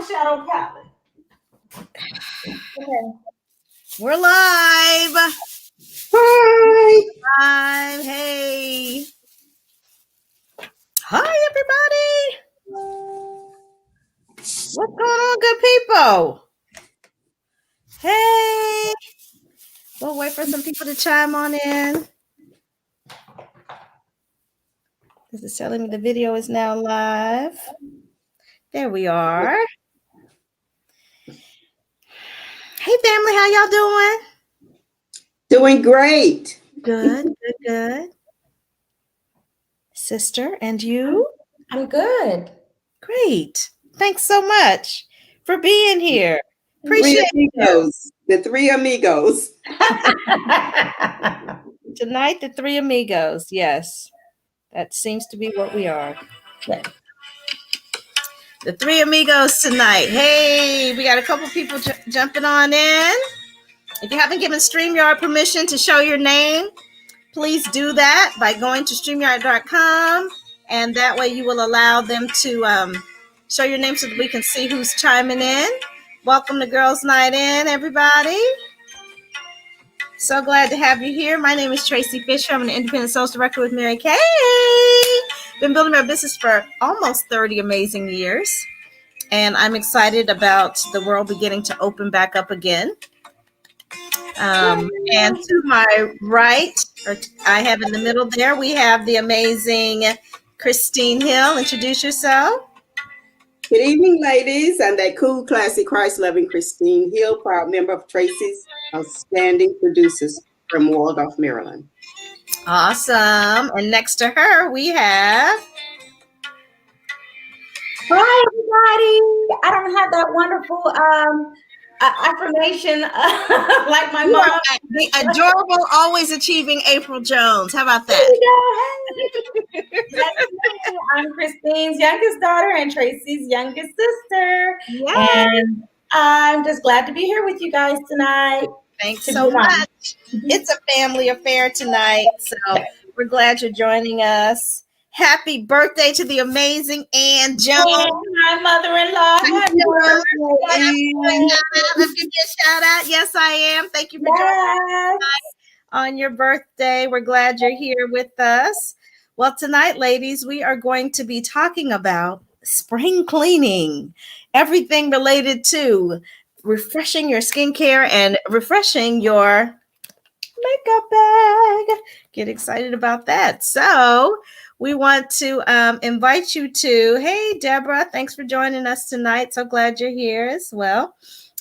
shadow palette. Okay. We're live. Hi. Live. Hey. Hi, everybody. What's going on, good people? Hey. We'll wait for some people to chime on in. This is telling me the video is now live. There we are. Hey, family. How y'all doing? Doing great. Good. Sister, and you? I'm good. Great. Thanks so much for being here. Appreciate amigos. The three amigos. Tonight, the three amigos. Yes, that seems to be what we are. The three amigos tonight. Hey, we got a couple people jumping on in. If you haven't given StreamYard permission to show your name, please do that by going to StreamYard.com. And that way you will allow them to show your name so that we can see who's chiming in. Welcome to Girls Night In, everybody. So glad to have you here. My name is Tracy Fisher. I'm an independent sales director with Mary Kay. Been building my business for almost 30 amazing years. And I'm excited about the world beginning to open back up again. And to my right, or I have in the middle there, we have the amazing Christine Hill. Introduce yourself. Good evening, ladies. I'm that cool, classy, Christ-loving Christine Hill, proud member of Tracy's Outstanding Producers from Waldorf, Maryland. Awesome. And next to her, we have... Hi, everybody. I don't have that wonderful affirmation like my mom. The adorable, always achieving April Jones. How about that? There you go. Hey. I'm Christine's youngest daughter and Tracy's youngest sister. Yes. And I'm just glad to be here with you guys tonight. Thanks so much. It's a family affair tonight, so we're glad you're joining us. Happy birthday to the amazing Ann Jones. My mother-in-law. Let's give you a shout out. Yes, I am. Thank you for joining us on your birthday. We're glad you're here with us. Well, tonight, ladies, we are going to be talking about spring cleaning, everything related to refreshing your skincare and refreshing your makeup bag. Get excited about that. So we want to invite you to, hey, Deborah, thanks for joining us tonight. So glad you're here as well.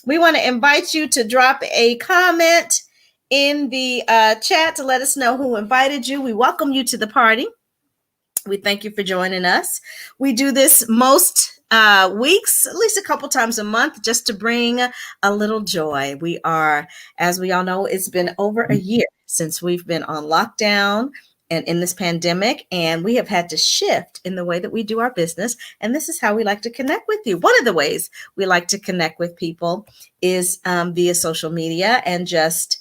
We want to invite you to drop a comment in the chat to let us know who invited you. We welcome you to the party. We thank you for joining us. We do this most weeks, at least a couple times a month, just to bring a little joy. We are, as we all know, it's been over a year since we've been on lockdown and in this pandemic, and we have had to shift in the way that we do our business. And this is how we like to connect with you. One of the ways we like to connect with people is via social media and just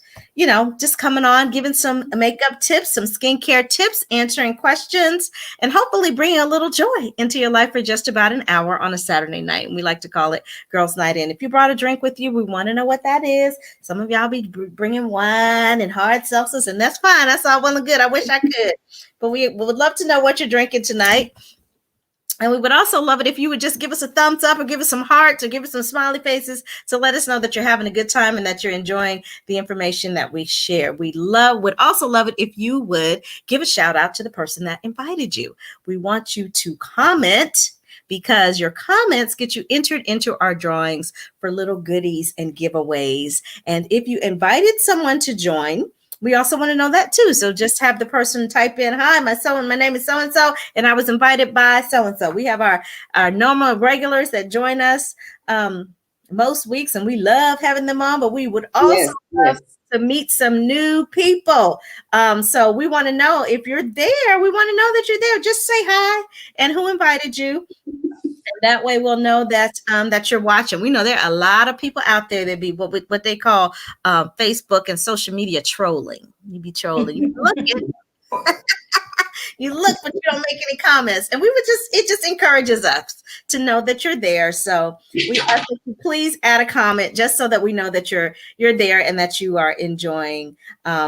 coming on, giving some makeup tips, some skincare tips, answering questions, and hopefully bringing a little joy into your life for just about an hour on a Saturday night. And we like to call it Girls Night In. If you brought a drink with you, we want to know what that is. Some of y'all be bringing wine and hard seltzers, and that's fine. That's all well and good. I wish I could. But we would love to know what you're drinking tonight. And we would also love it if you would just give us a thumbs up or give us some hearts or give us some smiley faces to let us know that you're having a good time and that you're enjoying the information that we share. Would also love it if you would give a shout out to the person that invited you. We want you to comment because your comments get you entered into our drawings for little goodies and giveaways. And if you invited someone to join, we also want to know that too. So just have the person type in, hi, my name is so-and-so, and I was invited by so-and-so. We have our normal regulars that join us most weeks, and we love having them on, but we would also love to meet some new people. So we want to know if you're there. We want to know that you're there. Just say hi and who invited you. That way we'll know that that you're watching. We know there are a lot of people out there that be what they call Facebook and social media trolling. You be trolling. You be looking. You look, but you don't make any comments. And it just encourages us to know that you're there. So we ask that you please add a comment just so that we know that you're there and that you are enjoying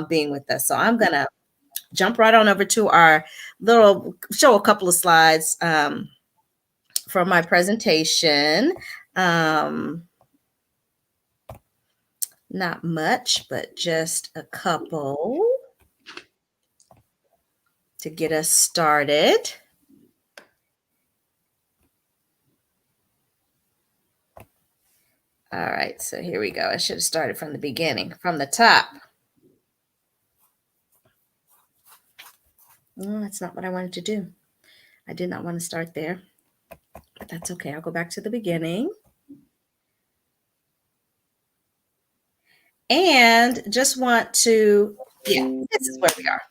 being with us. So I'm going to jump right on over to our show a couple of slides from my presentation. Not much, but just a couple to get us started. All right, so here we go. I should have started from the beginning, from the top. No, that's not what I wanted to do. I did not want to start there, but that's okay. I'll go back to the beginning. And just want to, this is where we are.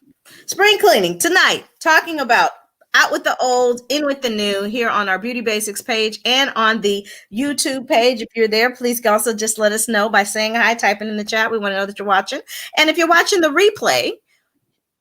Spring cleaning tonight, talking about out with the old, in with the new here on our Beauty Basics page and on the YouTube page. If you're there, please also just let us know by saying hi, typing in the chat. We want to know that you're watching. And if you're watching the replay,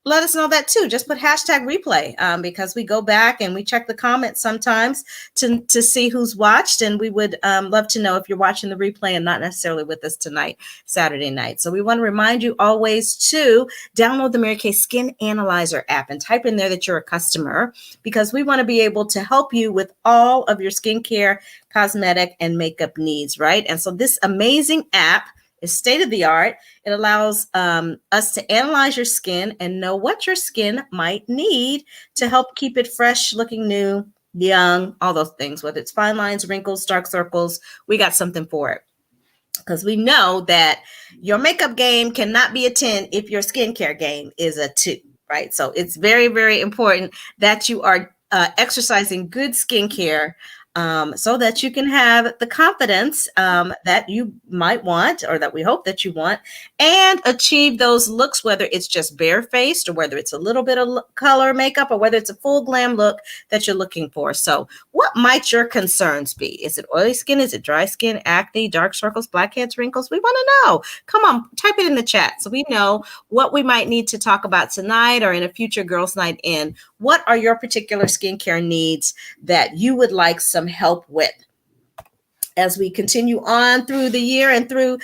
let us know that too. Just put hashtag replay because we go back and we check the comments sometimes to see who's watched. And we would love to know if you're watching the replay and not necessarily with us tonight, Saturday night. So we want to remind you always to download the Mary Kay Skin Analyzer app and type in there that you're a customer, because we want to be able to help you with all of your skincare, cosmetic, and makeup needs, right? And so this amazing app is state of the art. It allows us to analyze your skin and know what your skin might need to help keep it fresh, looking new, young, all those things, whether it's fine lines, wrinkles, dark circles, we got something for it. Because we know that your makeup game cannot be a 10 if your skincare game is a 2, right? So it's very, very important that you are exercising good skincare so that you can have the confidence that you might want, or that we hope that you want, and achieve those looks, whether it's just barefaced or whether it's a little bit of color makeup or whether it's a full glam look that you're looking for. So what might your concerns be? Is it oily skin? Is it dry skin, acne, dark circles, blackheads, wrinkles? We want to know. Come on, type it in the chat so we know what we might need to talk about tonight or in a future Girls Night In. What are your particular skincare needs that you would like some help with? As we continue on through the year and through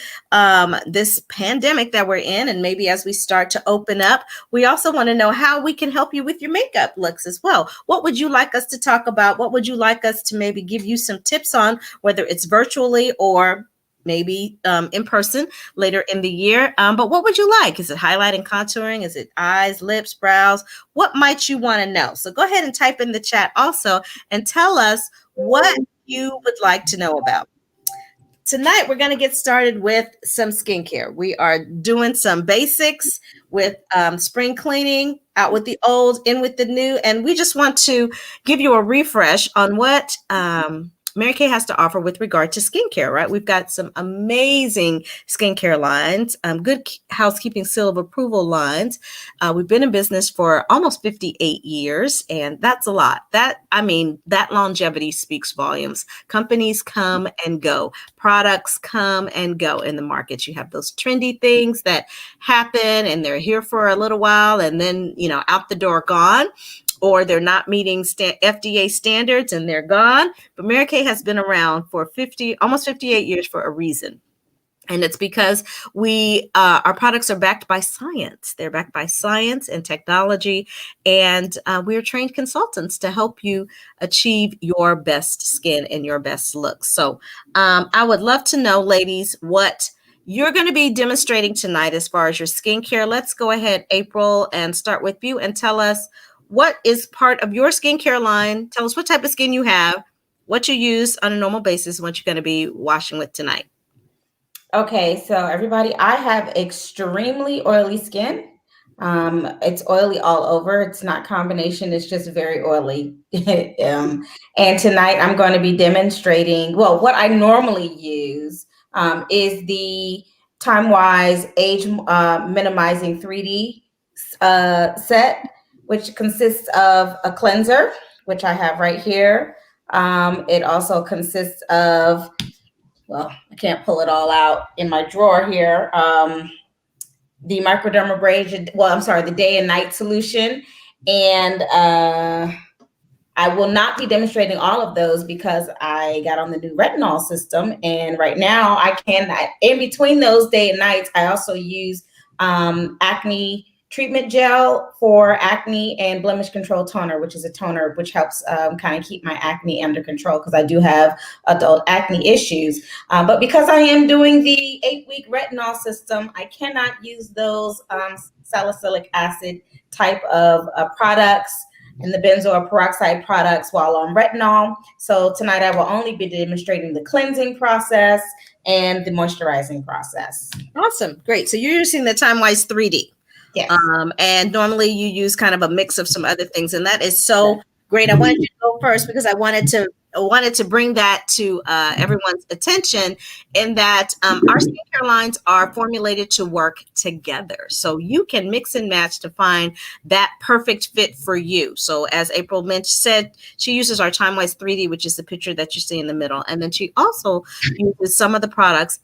this pandemic that we're in, and maybe as we start to open up, we also want to know how we can help you with your makeup looks as well. What would you like us to talk about? What would you like us to maybe give you some tips on, whether it's virtually or maybe in person later in the year? But what would you like? Is it highlighting, contouring? Is it eyes, lips, brows? What might you want to know? So go ahead and type in the chat also and tell us what you would like to know about. Tonight, we're going to get started with some skincare. We are doing some basics with spring cleaning, out with the old, in with the new. And we just want to give you a refresh on what Mary Kay has to offer with regard to skincare, right? We've got some amazing skincare lines, good housekeeping seal of approval lines. We've been in business for almost 58 years, and that's a lot. That longevity speaks volumes. Companies come and go. Products come and go in the market. You have those trendy things that happen, and they're here for a little while, and then, out the door, gone. Or they're not meeting FDA standards and they're gone. But Mary Kay has been around for almost 58 years for a reason. And it's because our products are backed by science. They're backed by science and technology. And we're trained consultants to help you achieve your best skin and your best looks. So I would love to know, ladies, what you're going to be demonstrating tonight as far as your skincare. Let's go ahead, April, and start with you and tell us what is part of your skincare line. Tell us what type of skin you have, what you use on a normal basis, what you're going to be washing with tonight. Okay, so everybody, I have extremely oily skin. It's oily all over. It's not combination. It's just very oily. And tonight I'm going to be demonstrating, what I normally use is the Time-Wise Age Minimizing 3D set, which consists of a cleanser, which I have right here. It also consists of, I can't pull it all out in my drawer here. The microdermabrasion, the day and night solution. And I will not be demonstrating all of those because I got on the new retinol system. And right now I can, in between those day and nights, I also use acne treatment gel for acne and blemish control toner, which is a toner which helps kind of keep my acne under control because I do have adult acne issues. But because I am doing the 8-week retinol system, I cannot use those salicylic acid type of products and the benzoyl peroxide products while on retinol. So tonight I will only be demonstrating the cleansing process and the moisturizing process. Awesome. Great. So you're using the TimeWise 3D. Yes. And normally you use kind of a mix of some other things. And that is so great. I wanted you to go first because I wanted to bring that to everyone's attention in that our skincare lines are formulated to work together. So you can mix and match to find that perfect fit for you. So as April said, she uses our TimeWise 3D, which is the picture that you see in the middle. And then she also uses some of the products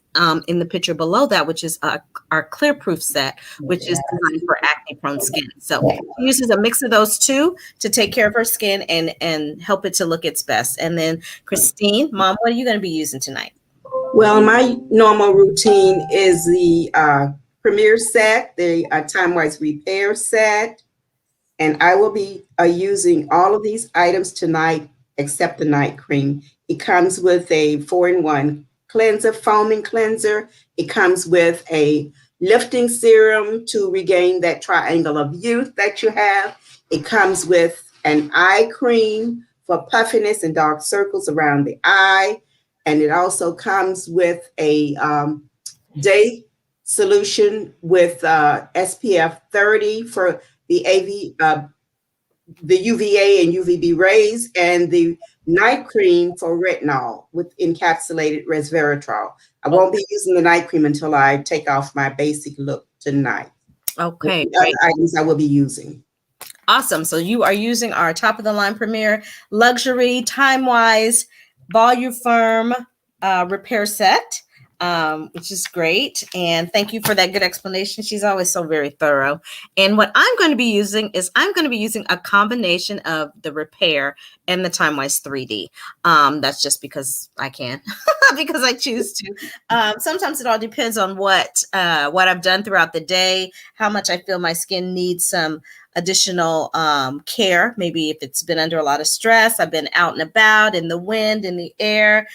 in the picture below that, which is our Clear Proof set, which is designed for acne prone skin. So she uses a mix of those two to take care of her skin and help it to look its best. And then Christine, Mom, what are you going to be using tonight? Well, my normal routine is the Premier set, the TimeWise Repair set, and I will be using all of these items tonight except the night cream. It comes with a 4-in-1 cleanser, foaming cleanser. It comes with a lifting serum to regain that triangle of youth that you have. It comes with an eye cream for puffiness and dark circles around the eye. And it also comes with a day solution with SPF 30 for the UVA and UVB rays, and the night cream for retinol with encapsulated resveratrol. I won't be using the night cream until I take off my basic look tonight. Okay, the other items I will be using. Awesome. So you are using our top of the line Premier Luxury TimeWise Voluform repair set, which is great. And thank you for that good explanation. She's always so very thorough. And what I'm going to be using is a combination of the repair and the TimeWise 3D. That's just because I can, because I choose to. Sometimes it all depends on what I've done throughout the day, how much I feel my skin needs some additional care. Maybe if it's been under a lot of stress, I've been out and about in the wind, in the air.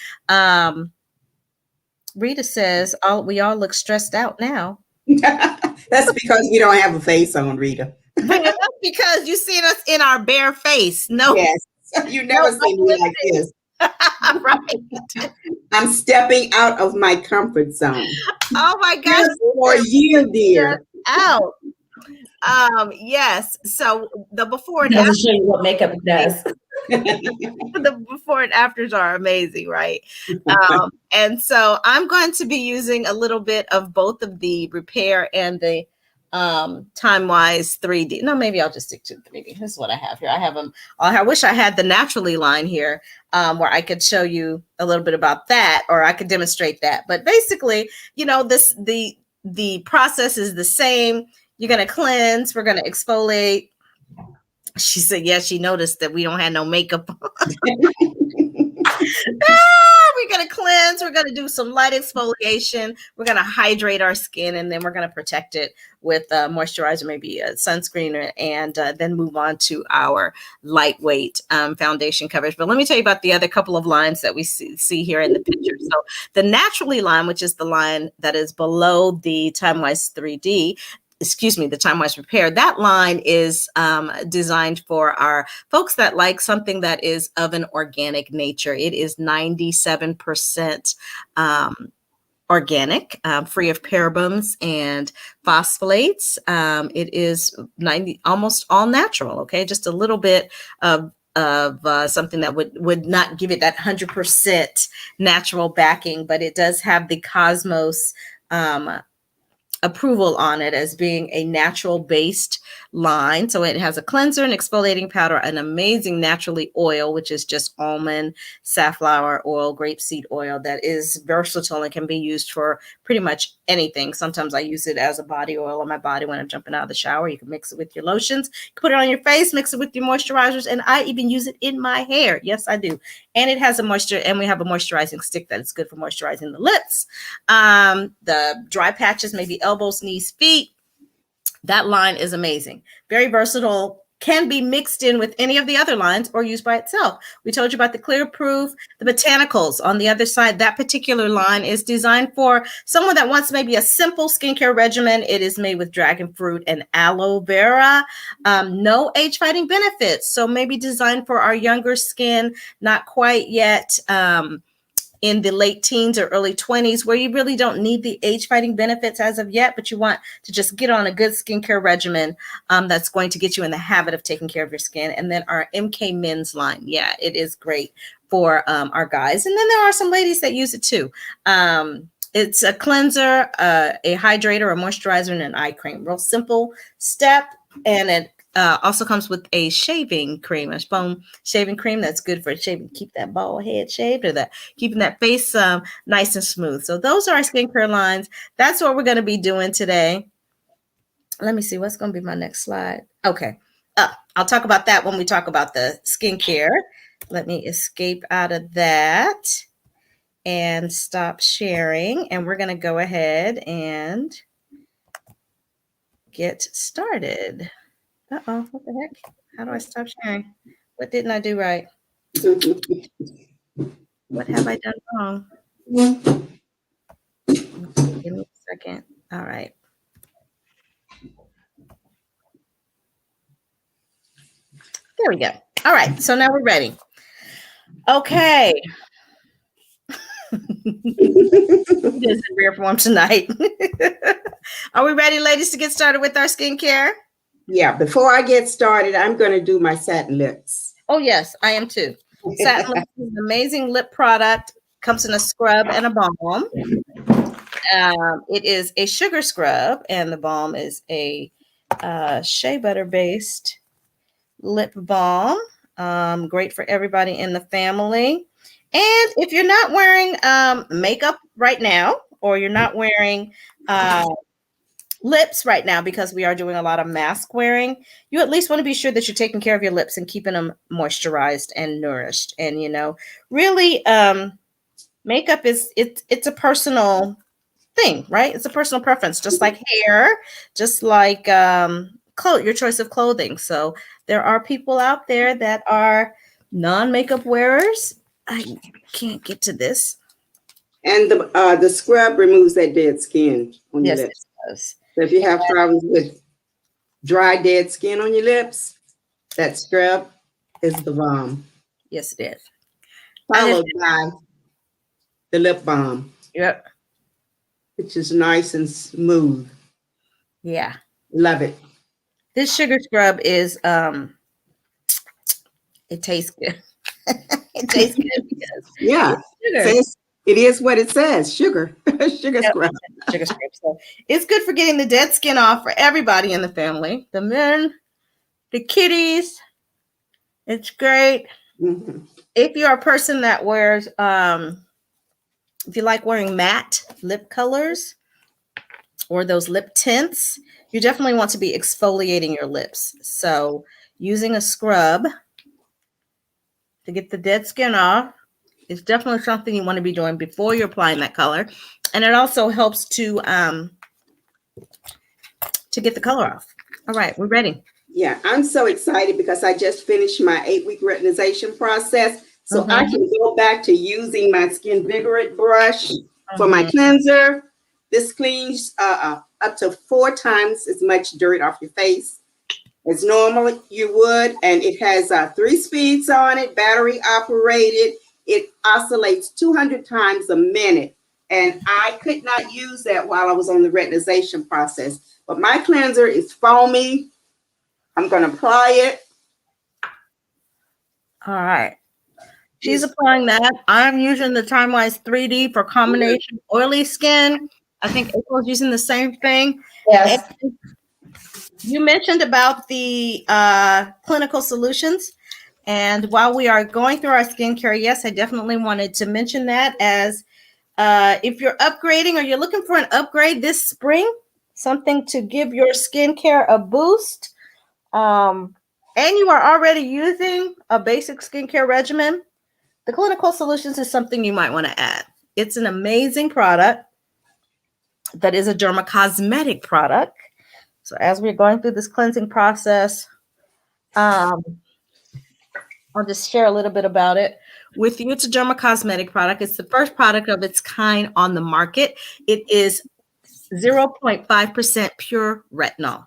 Rita says, we all look stressed out now. That's because we don't have a face on, Rita. That's because you seen us in our bare face. No. Yes. You never seen me like this. Right. I'm stepping out of my comfort zone. Oh my gosh. Just for you, dear. Out. Yes. So the before and after, show you what makeup does. The before and afters are amazing, right? And so I'm going to be using a little bit of both of the repair and the TimeWise 3D. No, maybe I'll just stick to 3D. This is what I have here. I have them. I wish I had the Naturally line here where I could show you a little bit about that, or I could demonstrate that. But basically, the process is the same. You're going to cleanse. We're going to exfoliate. She said, yes, she noticed that we don't have no makeup on. We're going to cleanse. We're going to do some light exfoliation. We're going to hydrate our skin, and then we're going to protect it with moisturizer, maybe a sunscreen, and then move on to our lightweight foundation coverage. But let me tell you about the other couple of lines that we see here in the picture. So the Naturally line, which is the line that is below the TimeWise 3D, the TimeWise Repair, that line is designed for our folks that like something that is of an organic nature. It is 97% organic, free of parabens and phospholates. It is almost all natural. Okay, just a little bit of something that would not give it that 100% natural backing, but it does have the Cosmos approval on it as being a natural based line. So it has a cleanser, an exfoliating powder, an amazing naturally oil, which is just almond, safflower oil, grapeseed oil that is versatile and can be used for pretty much anything. Sometimes I use it as a body oil on my body when I'm jumping out of the shower. You can mix it with your lotions, put it on your face, mix it with your moisturizers, and I even use it in my hair. Yes, I do. And it has a moisture, and we have a moisturizing stick that is good for moisturizing the lips. The dry patches, maybe elbows, knees, feet. That line is amazing. Very versatile. Can be mixed in with any of the other lines or used by itself. We told you about the Clear Proof, the Botanicals on the other side. That particular line is designed for someone that wants maybe a simple skincare regimen. It is made with dragon fruit and aloe vera. No age-fighting benefits. So maybe designed for our younger skin, not quite yet in the late teens or early 20s, where you really don't need the age-fighting benefits as of yet, but you want to just get on a good skincare regimen that's going to get you in the habit of taking care of your skin. And then our MK Men's line. Yeah, it is great for our guys. And then there are some ladies that use it too. It's a cleanser, a hydrator, a moisturizer, and an eye cream. Real simple step. And it also comes with a shaving cream, a foam shaving cream that's good for shaving, keep that bald head shaved, or that keeping that face nice and smooth. So those are our skincare lines. That's what we're going to be doing today. Let me see what's going to be my next slide. Okay. I'll talk about that when we talk about the skincare. Let me escape out of that and stop sharing. And we're going to go ahead and get started. Uh-oh, what the heck? How do I stop sharing? What didn't I do right? What have I done wrong? Give me a second. All right. There we go. All right. So now we're ready. Okay. It is in rare form tonight. Are we ready, ladies, to get started with our skincare? Yeah, before I get started, I'm going to do my satin lips. Oh, yes, I am too. Satin lips is an amazing lip product. Comes in a scrub and a balm. It is a sugar scrub, and the balm is a shea butter based lip balm. Great for everybody in the family. And if you're not wearing makeup right now, or you're not wearing lips right now, because we are doing a lot of mask wearing, you at least want to be sure that you're taking care of your lips and keeping them moisturized and nourished. And really, makeup it's a personal thing, right? It's a personal preference, just like hair, just like your choice of clothing. So there are people out there that are non-makeup wearers. I can't get to this. And the scrub removes that dead skin on your Yes, lips. it does. So if you have problems with dry, dead skin on your lips, that scrub is the balm. Yes, it is. Followed by the lip balm. Yep. Which is nice and smooth. Yeah. Love it. This sugar scrub is it tastes good. It tastes good because yeah, it is what it says. Sugar. Sugar scrub. Sugar scrub. So it's good for getting the dead skin off for everybody in the family. The men, the kitties. It's great. Mm-hmm. If you're a person that wears if you like wearing matte lip colors or those lip tints, you definitely want to be exfoliating your lips. So using a scrub to get the dead skin off is definitely something you want to be doing before you're applying that color. And it also helps to get the color off. All right, we're ready. Yeah, I'm so excited because I just finished my 8-week retinization process. So I can go back to using my Skin Vigorate brush for my cleanser. This cleans up to 4 times as much dirt off your face as normal you would. And it has 3 speeds on it, battery operated. It oscillates 200 times a minute. And I could not use that while I was on the retinization process. But my cleanser is foamy. I'm going to apply it. All right. She's applying that. I'm using the Time Wise 3D for combination oily skin. I think April's using the same thing. And Yes. you mentioned about the clinical solutions. And while we are going through our skincare, yes, I definitely wanted to mention that as if you're upgrading or you're looking for an upgrade this spring, something to give your skincare a boost, and you are already using a basic skincare regimen, the clinical solutions is something you might want to add. It's an amazing product that is a dermocosmetic product. So as we're going through this cleansing process, um, I'll just share a little bit about it with you. It's a dermocosmetic product. It's the first product of its kind on the market. It is 0.5% pure retinol.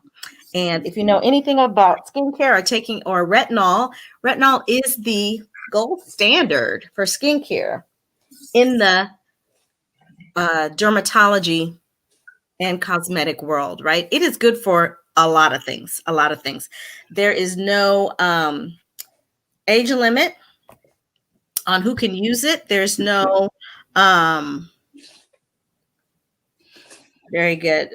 And if you know anything about skincare or retinol, retinol is the gold standard for skincare in the dermatology and cosmetic world, right? It is good for a lot of things, a lot of things. There is no age limit on who can use it. There's no very good.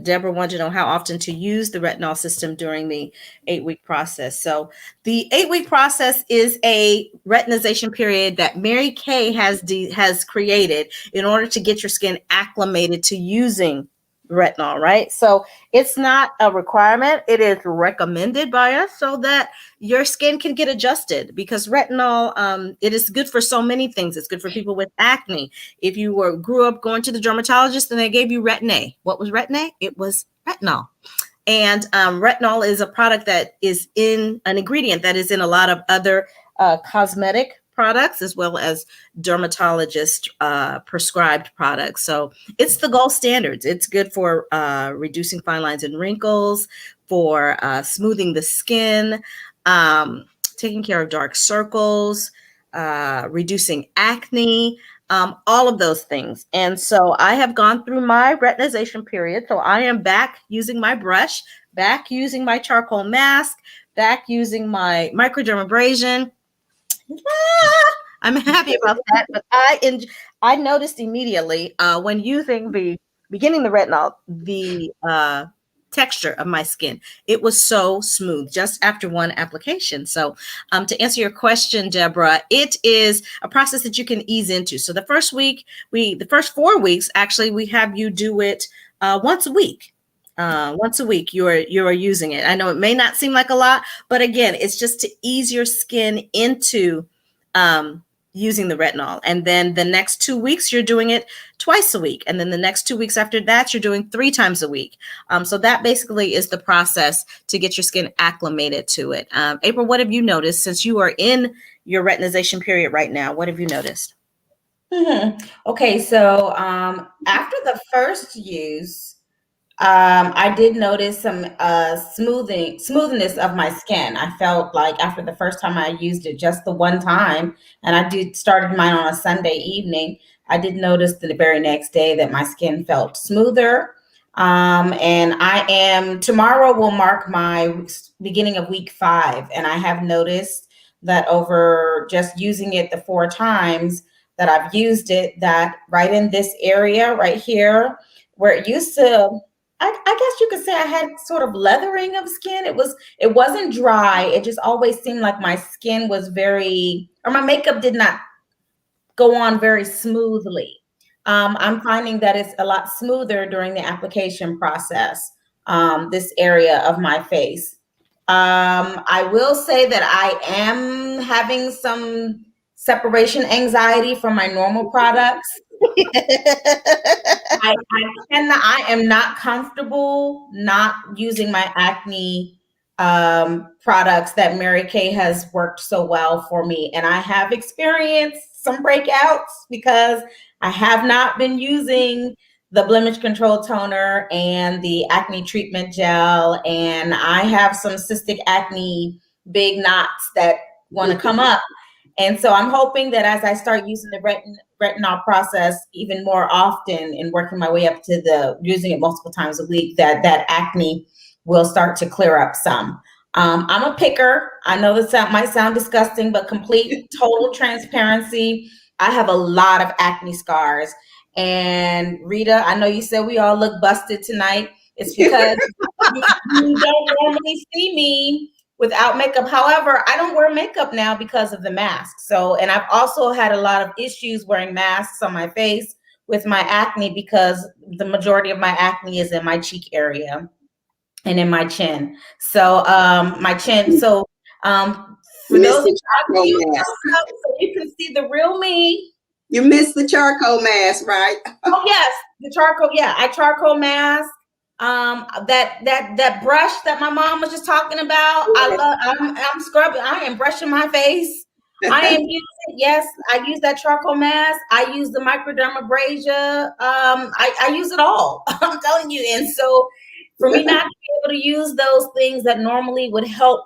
Deborah wanted to know how often to use the retinol system during the 8-week process. So the 8-week process is a retinization period that Mary Kay has created in order to get your skin acclimated to using retinol, right? So it's not a requirement. It is recommended by us so that your skin can get adjusted, because retinol, it is good for so many things. It's good for people with acne. If you grew up going to the dermatologist and they gave you Retin-A, what was Retin-A? It was retinol. And retinol is a product that is in an ingredient that is in a lot of other cosmetic products, as well as dermatologist prescribed products. So it's the gold standards. It's good for reducing fine lines and wrinkles, for smoothing the skin, taking care of dark circles, reducing acne, all of those things. And so I have gone through my retinization period. So I am back using my brush, back using my charcoal mask, back using my microdermabrasion. I'm happy about that, but I noticed immediately when using beginning the retinol, the texture of my skin. It was so smooth just after one application. So to answer your question, Deborah, it is a process that you can ease into. So the first 4 weeks, actually, we have you do it once a week. Once a week you are using it. I know it may not seem like a lot, but again, it's just to ease your skin into using the retinol. And then the next 2 weeks, you're doing it twice a week. And then the next 2 weeks after that, you're doing 3 times a week. So that basically is the process to get your skin acclimated to it. April, what have you noticed since you are in your retinization period right now? What have you noticed? Okay, so after the first use, I did notice some smoothness of my skin. I felt like after the first time I used it, just the one time, and I started mine on a Sunday evening, I did notice the very next day that my skin felt smoother. And tomorrow will mark my beginning of week 5, and I have noticed that over just using it the 4 times that I've used it, that right in this area right here, where it used to, I guess you could say I had sort of leathering of skin. It wasn't dry. It just always seemed like my skin was my makeup did not go on very smoothly. I'm finding that it's a lot smoother during the application process, this area of my face. I will say that I am having some separation anxiety from my normal products. I am not comfortable not using my acne products that Mary Kay has worked so well for me. And I have experienced some breakouts because I have not been using the blemish control toner and the acne treatment gel. And I have some cystic acne, big knots that want to come up. And so I'm hoping that as I start using the retinol process even more often and working my way up to using it multiple times a week, that acne will start to clear up some. I'm a picker. I know this might sound disgusting, but complete, total transparency. I have a lot of acne scars. And Rita, I know you said we all look busted tonight. It's because you don't normally see me without makeup. However, I don't wear makeup now because of the mask. So, and I've also had a lot of issues wearing masks on my face with my acne because the majority of my acne is in my cheek area and in my chin. So, my chin. So, for Miss those of the you, I'll give charcoal you a mask. close up so you can see the real me. You missed the charcoal mask, right? Oh yes, the charcoal. Yeah, I charcoal mask. That brush that my mom was just talking about. I love. I'm scrubbing. I am brushing my face. I am using. Yes, I use that charcoal mask. I use the microdermabrasion. I use it all. I'm telling you. And so, for me not to be able to use those things that normally would help,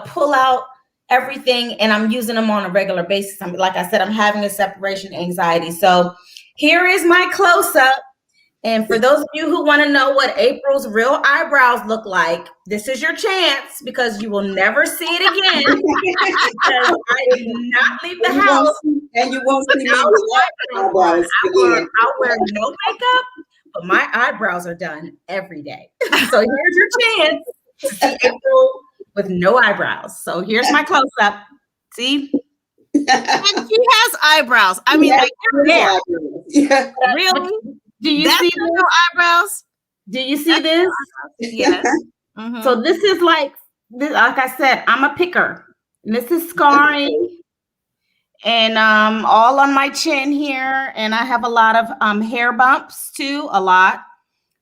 pull out everything, and I'm using them on a regular basis. Like I said, I'm having a separation anxiety. So here is my close up. And for those of you who want to know what April's real eyebrows look like, this is your chance because you will never see it again. Because I did not leave the house And you won't see me without without eyebrows again. I'll wear no makeup, but my eyebrows are done every day. So here's your chance to see April with no eyebrows. So here's my close up. See? And she has eyebrows. I mean, like, Yeah. Yeah. really? Do you see That's no eyebrows? Do you see this? Yes. Mhm. So this is like I said, I'm a picker. And this is scarring and all on my chin here. And I have a lot of hair bumps too, a lot.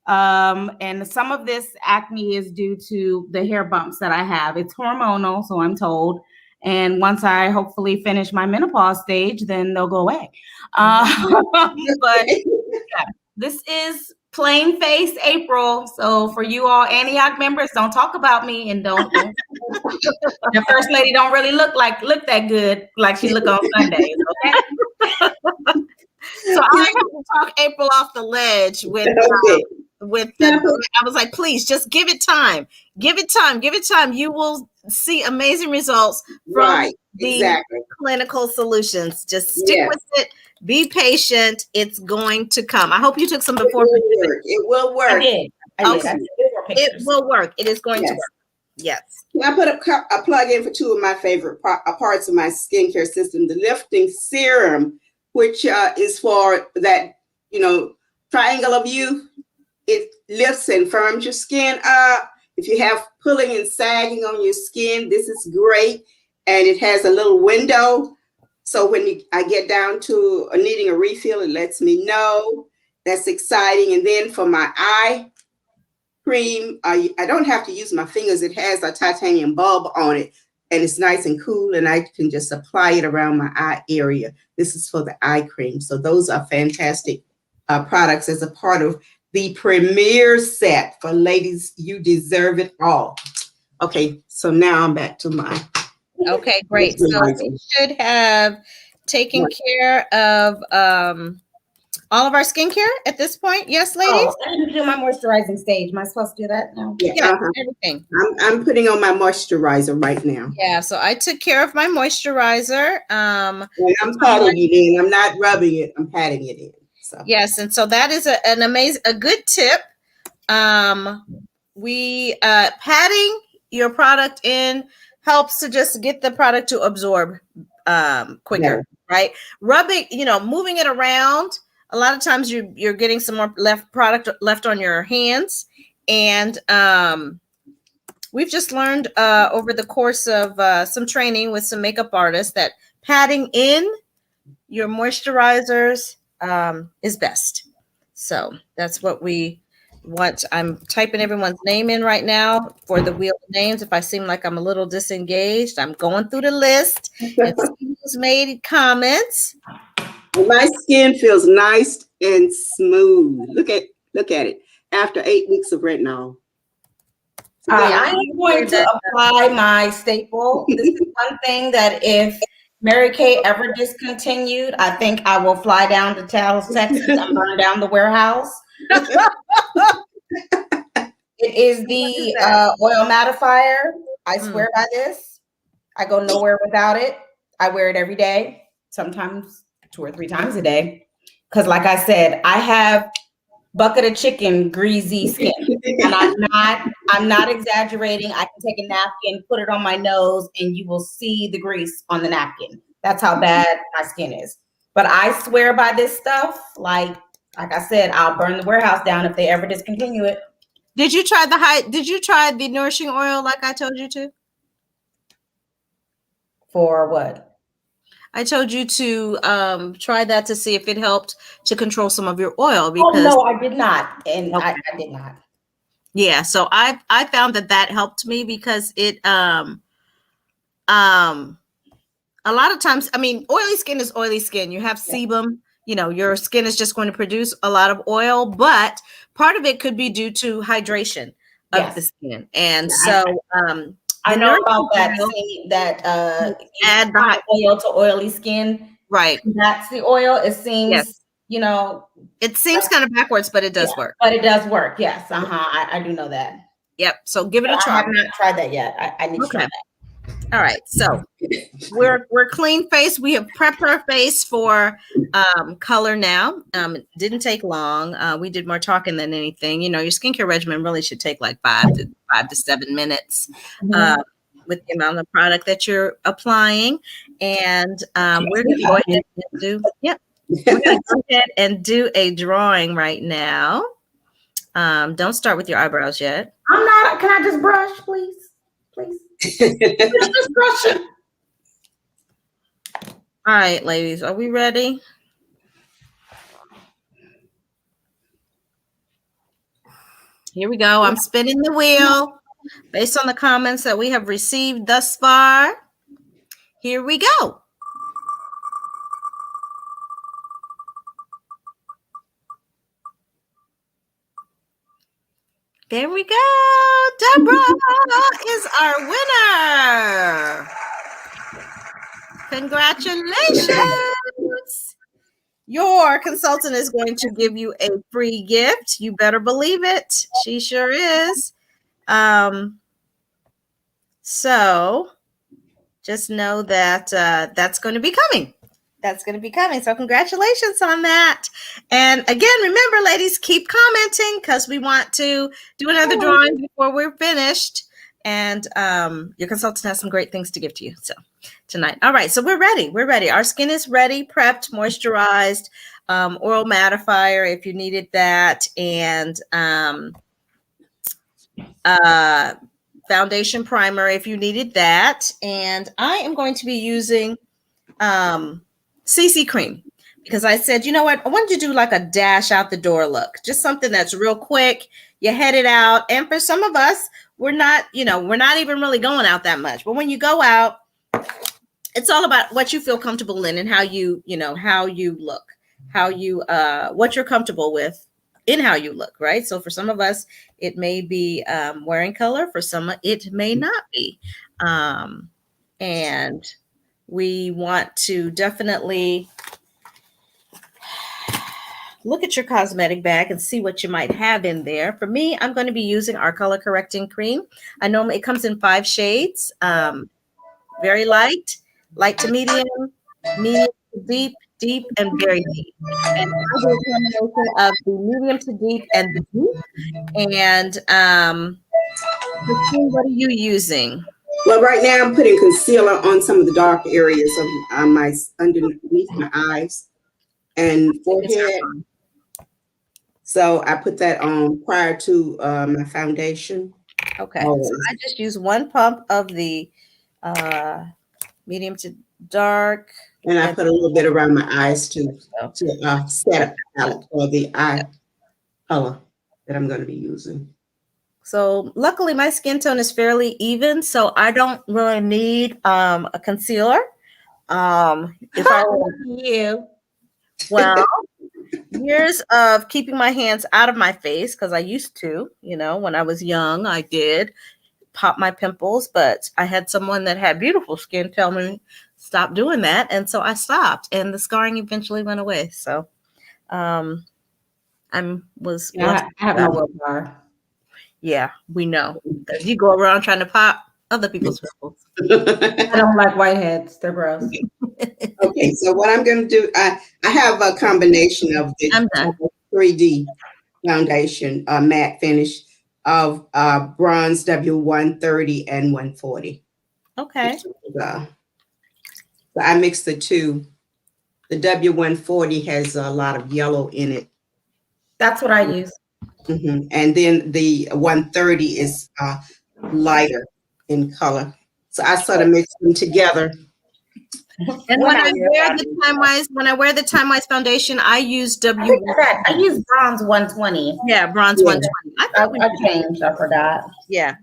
And some of this acne is due to the hair bumps that I have. It's hormonal, so I'm told. And once I hopefully finish my menopause stage, then they'll go away. But yeah, this is plain face April. So for you all Antioch members, don't talk about me and don't the first lady don't really look that good like she look on Sundays. Okay. So I have to talk April off the ledge with the. I was like, please, just give it time. Give it time. Give it time. You will see amazing results from the clinical solutions. Just stick with it. Be patient. It's going to come. I hope you took some before pictures. It will work. I did. It will work. It is going to work. Yes. Can I put a plug in for two of my favorite parts of my skincare system? The lifting serum, which is for that, triangle of you. It lifts and firms your skin up. If you have pulling and sagging on your skin, this is great. And it has a little window. So when I get down to needing a refill, it lets me know. That's exciting. And then for my eye cream, I don't have to use my fingers. It has a titanium bulb on it. And it's nice and cool. And I can just apply it around my eye area. This is for the eye cream. So those are fantastic products as a part of the premier set for ladies. You deserve it all. Okay, so now I'm back to my. Okay, great. So we should have taken care of all of our skincare at this point. Yes, ladies? Oh, I didn't do my moisturizing stage. Am I supposed to do that now? Yeah, everything. I'm putting on my moisturizer right now. Yeah, so I took care of my moisturizer. And I'm patting it in. I'm not rubbing it. I'm patting it in. So. Yes, and so that is a good tip. We patting your product in helps to just get the product to absorb quicker, right? Rubbing, moving it around. A lot of times you're getting some more product left on your hands, and we've just learned over the course of some training with some makeup artists that patting in your moisturizers is best. So that's what we want. I'm typing everyone's name in right now for the wheel of names. If I seem like I'm a little disengaged, I'm going through the list and see who's made comments. My skin feels nice and smooth. Look at it. After 8 weeks of retinol. I am going to apply my staple. This is one thing that if Mary Kay ever discontinued, I think I will fly down to Dallas, Texas and burn down the warehouse. It is the oil mattifier. I swear by this. I go nowhere without it. I wear it every day. Sometimes 2 or 3 times a day. Because like I said, I have bucket of chicken greasy skin. And I'm not exaggerating. I can take a napkin, put it on my nose, and you will see the grease on the napkin. That's how bad my skin is. But I swear by this stuff, like I said, I'll burn the warehouse down if they ever discontinue it. Did you try the nourishing oil like I told you to? For what? I told you to try that to see if it helped to control some of your oil. Because no, I did not, and okay. I did not. Yeah, so I found that helped me because it a lot of times, I mean, oily skin is oily skin. You have sebum, you know, your skin is just going to produce a lot of oil, but part of it could be due to hydration of the skin. And so I know about that. Add the hot oil to oily skin. Right. That's the oil. It seems, you know, it seems kind of backwards, but it does work. But it does work. Yes. I do know that. Yep. So give it a try. I have not tried that yet. I need to try that. All right, so we're clean face. We have prepped our face for color now. It didn't take long. We did more talking than anything. You know, your skincare regimen really should take like 5 to 7 minutes with the amount of product that you're applying. And we're going to go ahead and we're going to go ahead and do a drawing right now. Don't start with your eyebrows yet. I'm not. Can I just brush, please? Please. Just brush it. All right, ladies, are we ready? Here we go. I'm spinning the wheel based on the comments that we have received thus far. Here we go. There we go. Deborah is our winner. Congratulations. Your consultant is going to give you a free gift. You better believe it. She sure is. So just know that that's going to be coming. That's going to be coming. So congratulations on that. And again, remember, ladies, keep commenting because we want to do another drawing before we're finished. And your consultant has some great things to give to you. So tonight. All right. So we're ready. We're ready. Our skin is ready, prepped, moisturized, oil mattifier if you needed that. And foundation primer if you needed that. And I am going to be using CC cream because I said, you know what? I wanted to do like a dash out the door look, just something that's real quick. You head it out. And for some of us, we're not even really going out that much. But when you go out, it's all about what you feel comfortable in and how you look, what you're comfortable with in how you look, right? So for some of us, it may be wearing color. For some, it may not be. And we want to definitely look at your cosmetic bag and see what you might have in there. For me, I'm going to be using our color correcting cream. I know it comes in 5 shades, very light to medium, medium to deep, deep, and very deep. And I'll do a combination of the medium to deep and the deep. And Christine, what are you using? Well, right now I'm putting concealer on some of the dark areas of underneath my eyes and forehead. So I put that on prior to my foundation. Okay, so I just use 1 pump of the medium to dark. And I put a little bit around my eyes to set up palette for the eye color that I'm going to be using. So luckily my skin tone is fairly even, so I don't really need a concealer. If I were you, well, years of keeping my hands out of my face because I used to, when I was young, I did pop my pimples, but I had someone that had beautiful skin tell me stop doing that, and so I stopped, and the scarring eventually went away. So, I have no willpower. Yeah, we know. You go around trying to pop Other people's freckles. I don't like whiteheads. They're gross. Okay, so what I'm going to do, I have a combination of the I'm done. 3D foundation matte finish of bronze W130 and 140. Okay. So I mixed the two. The W140 has a lot of yellow in it. That's what I use. And then the 130 is lighter in color. So I sort of mix them together. And when I wear the Time Wise foundation, I use I use bronze 120. Yeah, bronze 120. I changed. I forgot. Yeah,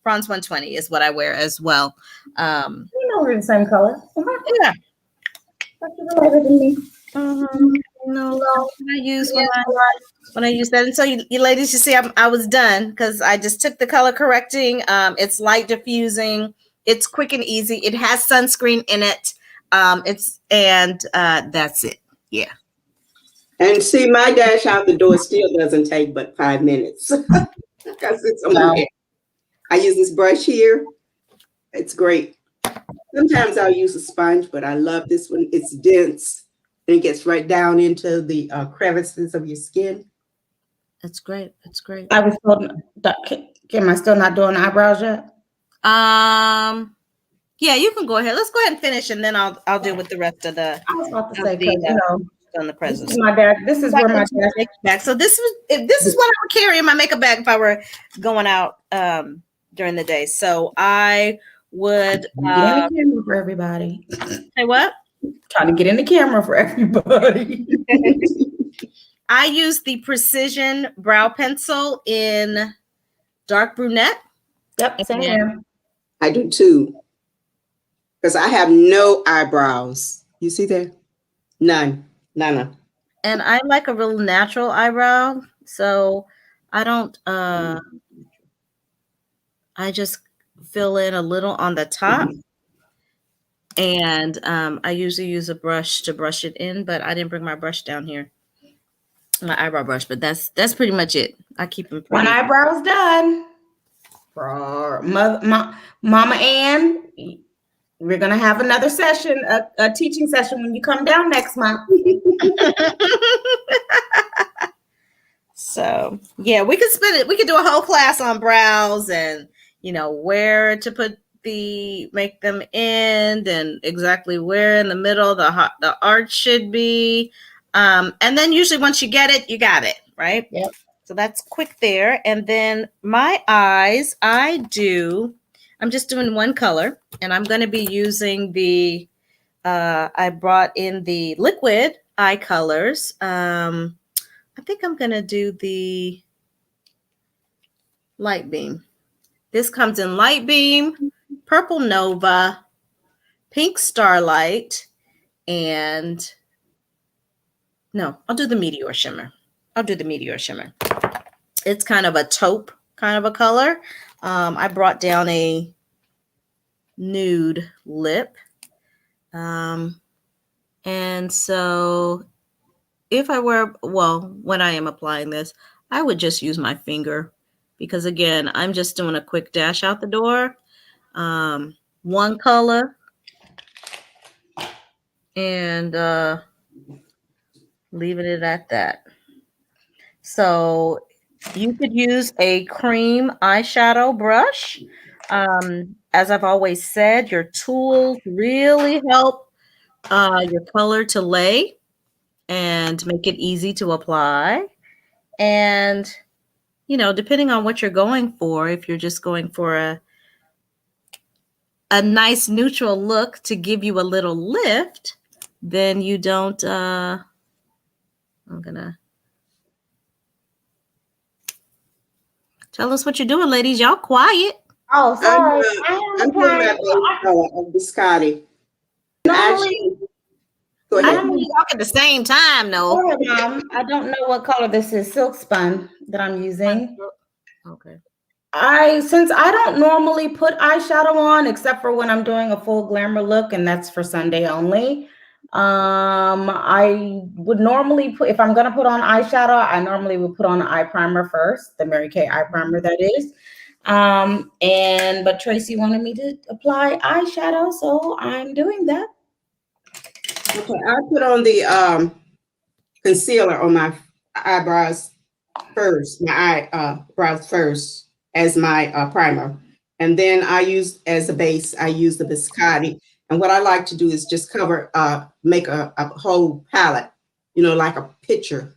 bronze 120 is what I wear as well. We're the same color. Yeah. No, I use when I use that. And so you ladies, you see, I was done because I just took the color correcting. It's light diffusing. It's quick and easy. It has sunscreen in it. That's it. Yeah. And see, my dash out the door still doesn't take but 5 minutes because it's on my hair. I use this brush here. It's great. Sometimes I'll use a sponge, but I love this one. It's dense. And it gets right down into the crevices of your skin. That's great. That's great. I was told, am I still not doing eyebrows yet? Yeah, you can go ahead. Let's go ahead and finish, and then I'll deal with the rest of the. I was about to say, on the present. This is my bag. This is where my bag. So this is what I would carry in my makeup bag if I were going out during the day. So I would get in the camera for everybody. Say what? Trying to get in the camera for everybody. I use the Precision Brow Pencil in dark brunette. Yep, same here. I do too. Because I have no eyebrows. You see there? None. And I like a real natural eyebrow. So I don't I just fill in a little on the top. And I usually use a brush to brush it in, but I didn't bring my brush down here. My eyebrow brush, but that's pretty much it. I keep them pretty. One eyebrow's done. For Mama Ann, we're gonna have another session, a teaching session when you come down next month. So yeah, we could spend it. We could do a whole class on brows and where to make them end and exactly where in the middle the arch should be. And then usually once you get it, you got it, right? Yep. So that's quick there. And then my eyes, I'm just doing one color, and I'm going to be using I brought in the liquid eye colors. I think I'm going to do the Light Beam. This comes in Light Beam, Purple Nova, Pink Starlight, and no, I'll do the Meteor Shimmer. It's kind of a taupe kind of a color. I brought down a nude lip. And so when I am applying this, I would just use my finger because again, I'm just doing a quick dash out the door. One color and leaving it at that. So you could use a cream eyeshadow brush. As I've always said, your tools really help your color to lay and make it easy to apply. And, depending on what you're going for, if you're just going for a nice neutral look to give you a little lift, then you don't, I'm gonna tell us what you're doing, ladies. Y'all quiet. Oh, sorry. I'm doing my base color of biscotti. Go ahead. I don't want to talk at the same time, though. Go ahead, Mom. I don't know what color this is. Silk Spun that I'm using. Okay. Since I don't normally put eyeshadow on except for when I'm doing a full glamour look, and that's for Sunday only. I would normally if I'm gonna put on eyeshadow, I normally would put on an eye primer first, the Mary Kay eye primer that is. But Tracy wanted me to apply eyeshadow, so I'm doing that. Okay, I put on the concealer on my eyebrows first, my eyebrows first as my primer. And then I use as a base, I use the biscotti. And what I like to do is just cover, make a whole palette, like a picture.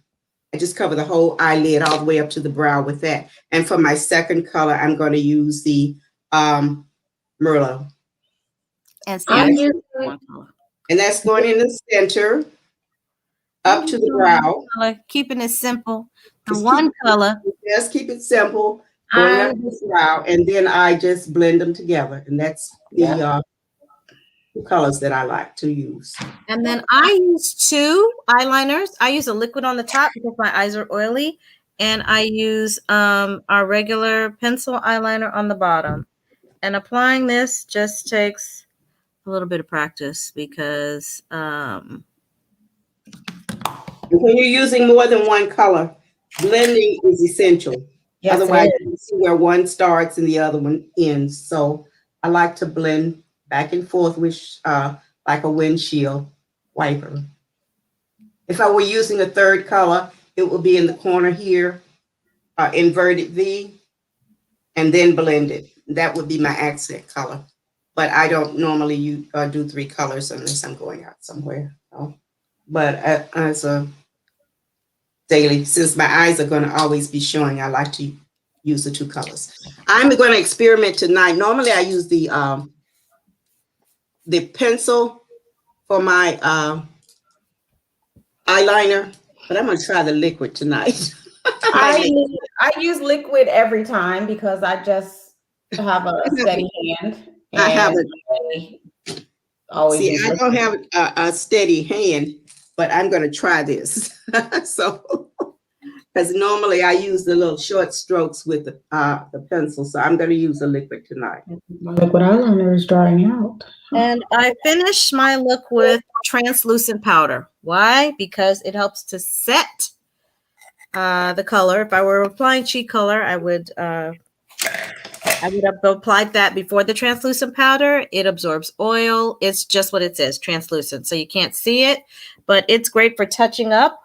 I just cover the whole eyelid all the way up to the brow with that. And for my second color, I'm going to use the Merlot. And that's going in the center up to the brow. Keeping it simple. The one color. Just keep it simple. Going up the brow, and then I just blend them together. And that's the colors that I like to use. And then I use 2 eyeliners. I use a liquid on the top because my eyes are oily. And I use our regular pencil eyeliner on the bottom. And applying this just takes a little bit of practice because when you're using more than one color, blending is essential. Yes, otherwise, you can see where one starts and the other one ends. So I like to blend back and forth with like a windshield wiper. If I were using a third color, it would be in the corner here, inverted V, and then blend it. That would be my accent color. But I don't normally do 3 colors unless I'm going out somewhere. So. But as a daily, since my eyes are going to always be showing, I like to use the 2 colors. I'm going to experiment tonight. Normally I use the pencil for my eyeliner, but I'm going to try the liquid tonight. I use liquid every time because I just have a steady hand. I have it. See, I don't have a steady hand, but I'm going to try this. So, because normally I use the little short strokes with the pencil, so I'm going to use a liquid tonight. My liquid eyeliner is drying out. And I finished my look with translucent powder. Why? Because it helps to set the color. If I were applying cheek color, I would have applied that before the translucent powder. It absorbs oil. It's just what it says, translucent. So you can't see it, but it's great for touching up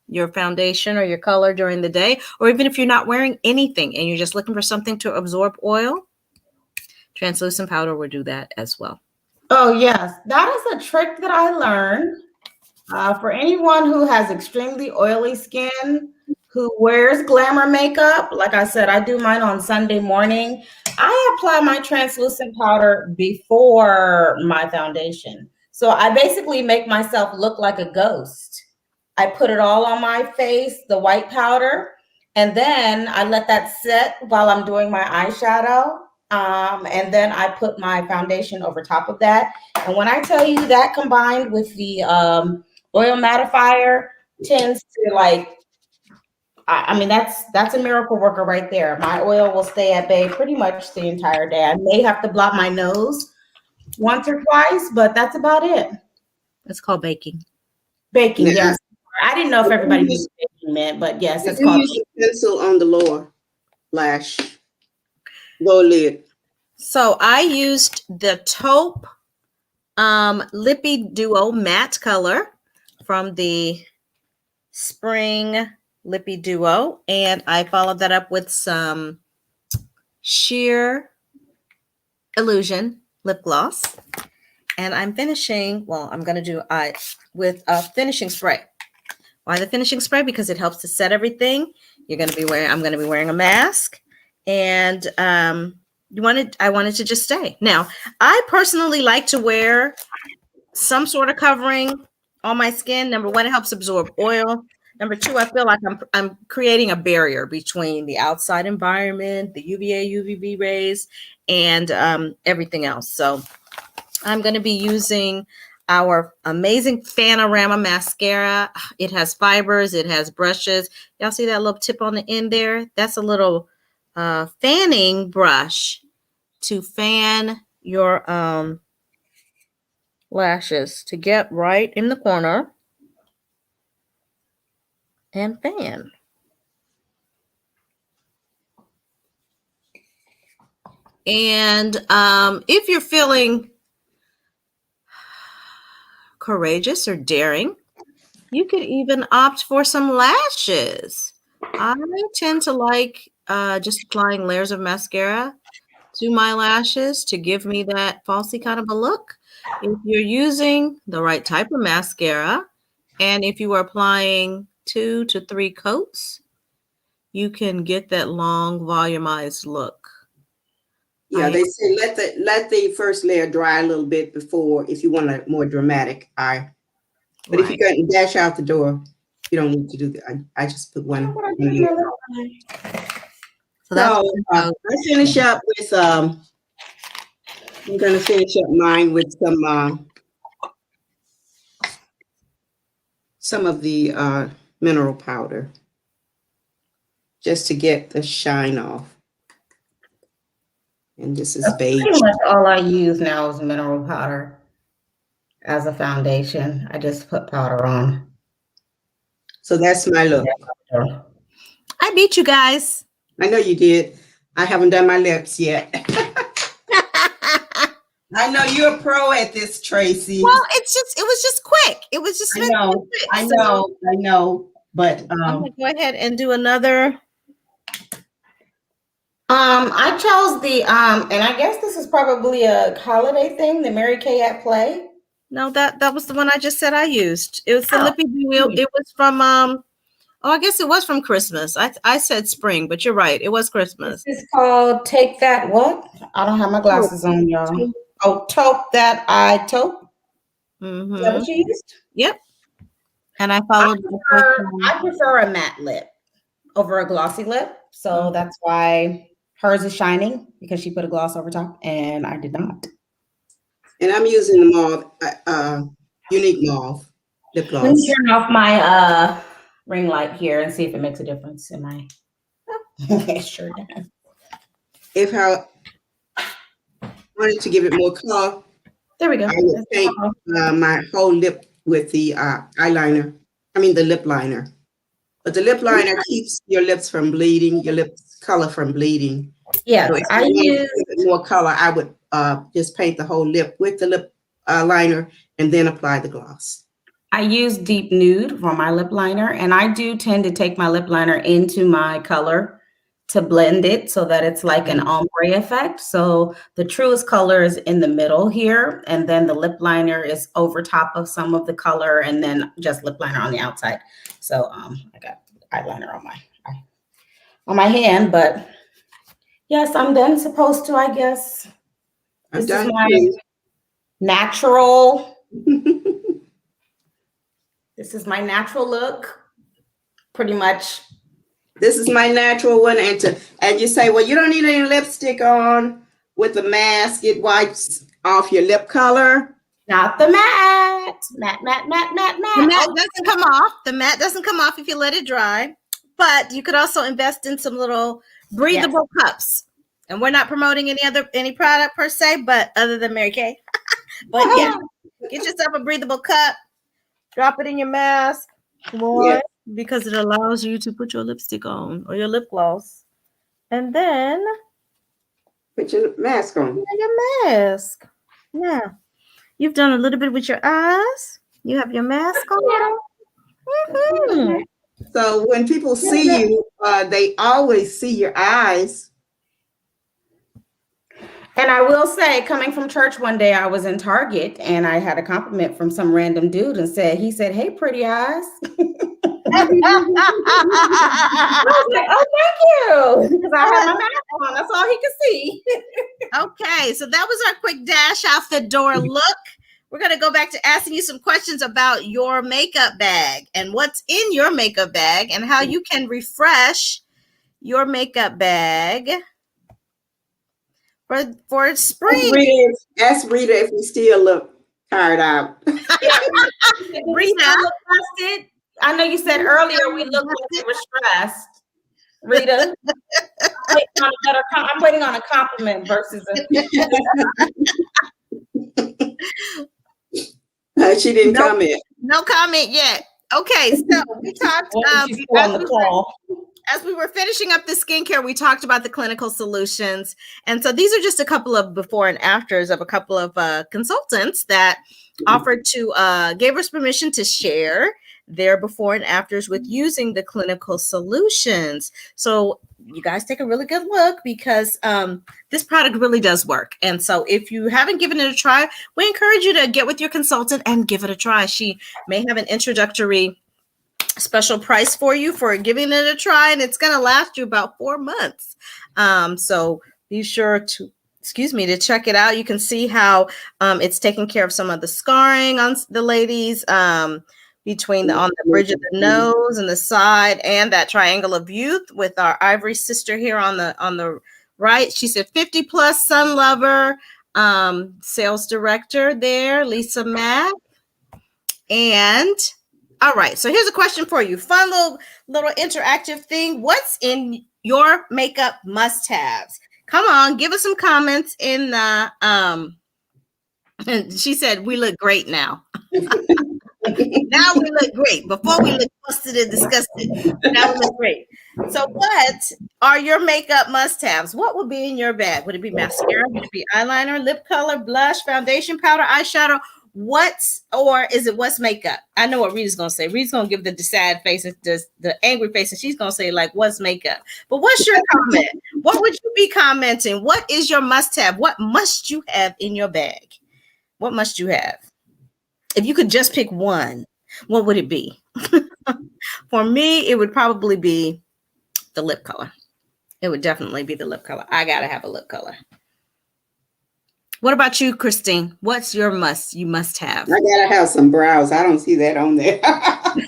your foundation or your color during the day, or even if you're not wearing anything and you're just looking for something to absorb oil, translucent powder will do that as well. Oh, yes. That is a trick that I learned. For anyone who has extremely oily skin, who wears glamour makeup, like I said, I do mine on Sunday morning. I apply my translucent powder before my foundation. So I basically make myself look like a ghost. I put it all on my face, the white powder, and then I let that set while I'm doing my eyeshadow. And then I put my foundation over top of that. And when I tell you that combined with the oil mattifier tends to I mean, that's a miracle worker right there. My oil will stay at bay pretty much the entire day. I may have to blot my nose once or twice, but that's about it. It's called baking. Baking, yes. I didn't know if everybody knew what baking meant, but yes, it's called baking. Pencil on the lower lash, lower lid. So I used the taupe Lippy Duo matte color from the Spring Lippy Duo, and I followed that up with some Sheer Illusion lip gloss, and I'm finishing. Well, I'm going to do with a finishing spray. Why the finishing spray? Because it helps to set everything. I'm going to be wearing a mask, and I wanted to just stay. Now, I personally like to wear some sort of covering on my skin. Number 1, it helps absorb oil. Number 2, I feel like I'm creating a barrier between the outside environment, the UVA, UVB rays, and everything else. So I'm going to be using our amazing Fanorama mascara. It has fibers. It has brushes. Y'all see that little tip on the end there? That's a little fanning brush to fan your lashes, to get right in the corner and fan. And if you're feeling courageous or daring, you could even opt for some lashes. I tend to like just applying layers of mascara to my lashes to give me that falsy kind of a look. If you're using the right type of mascara, and if you are applying 2 to 3 coats, you can get that long volumized look. Yeah, they say let the first layer dry a little bit before, if you want a more dramatic eye. But if you got to dash out the door, you don't need to do that. I just put one. So I finish up with I'm going to finish up mine with some of the mineral powder, just to get the shine off. And this is beige. Pretty much all I use now is mineral powder as a foundation. I just put powder on. So that's my look. I beat you guys. I know you did. I haven't done my lips yet. I know you're a pro at this, Tracy. Well, it was just quick. It was just I know. But I'm gonna go ahead and do another. I chose the and I guess this is probably a holiday thing, the Mary Kay at Play. No, that was the one I just said I used. It was the Lippy Dew. It was from I guess it was from Christmas. I said spring, but you're right. It was Christmas. This is called Take That What? I don't have my glasses on, y'all. Oh, Taupe That I Taupe. Mm-hmm. Is that what you used? Yep. And I followed. I prefer a matte lip over a glossy lip, so that's why hers is shining, because she put a gloss over top, and I did not. And I'm using the mauve, Unique Mauve lip gloss. Let me turn off my ring light here and see if it makes a difference in my. It sure does. If I wanted to give it more color, there we go. I would paint my whole lip with the eyeliner. I mean the lip liner. But the lip liner keeps your lips from bleeding, your lips color from bleeding. Yeah, so if I use more color, I would just paint the whole lip with the lip liner and then apply the gloss. I use Deep Nude for my lip liner, and I do tend to take my lip liner into my color to blend it so that it's like an ombre effect. So the truest color is in the middle here, and then the lip liner is over top of some of the color, and then just lip liner on the outside. So I got eyeliner on my hand, but yes, I'm then supposed to, I guess. This is my natural. This is my natural look, pretty much. This is my natural one, and you say, well, you don't need any lipstick on with the mask. It wipes off your lip color. Not the matte. Matte. The matte doesn't come off. The matte doesn't come off if you let it dry. But you could also invest in some little breathable cups. And we're not promoting any product per se, but other than Mary Kay. But yeah, get yourself a breathable cup. Drop it in your mask. Because it allows you to put your lipstick on or your lip gloss. And then put your mask on. Your mask. Yeah. You've done a little bit with your eyes. You have your mask on. Mm-hmm. So when people see you, they always see your eyes. And I will say, coming from church one day, I was in Target and I had a compliment from some random dude and he said, "Hey, pretty eyes." I was like, "Oh, thank you." Because I had my mask on. That's all he could see. Okay, so that was our quick dash out the door look. We're going to go back to asking you some questions about your makeup bag and what's in your makeup bag and how you can refresh your makeup bag for spring. Ask Rita if we still look tired out. Rita, I know you said earlier we looked like we were stressed. Rita, I'm waiting on a compliment versus she didn't comment. No comment yet. Okay, so we talked on the call. as we were finishing up the skincare, we talked about the clinical solutions. And so these are just a couple of before and afters of a couple of consultants that offered to gave us permission to share their before and afters with using the clinical solutions. So you guys take a really good look because this product really does work. And so if you haven't given it a try, we encourage you to get with your consultant and give it a try. She may have an introductory special price for you for giving it a try, and it's going to last you about 4 months. So be sure to to check it out. You can see how it's taking care of some of the scarring on the ladies between on the bridge of the nose and the side, and that triangle of youth with our Ivory sister here on the right. She said 50 plus sun lover, sales director there, Lisa Mack. And all right, so here's a question for you. Fun little interactive thing. What's in your makeup must-haves? Come on, give us some comments in the she said we look great now. Now we look great. Before we look busted and disgusted. Now we look great. So what are your makeup must-haves? What would be in your bag? Would it be mascara? Would it be eyeliner, lip color, blush, foundation, powder, eyeshadow? Or is it what's makeup? I know what Rita's gonna say. Rita's gonna give the sad face, the angry face, and she's gonna say, like, what's makeup? But what's your comment? What would you be commenting? What is your must-have? What must you have in your bag? What must you have? If you could just pick one, what would it be? For me, it would probably be the lip color. It would definitely be the lip color. I gotta have a lip color. What about you, Christine? What's your you must have? I gotta have some brows. I don't see that on there. I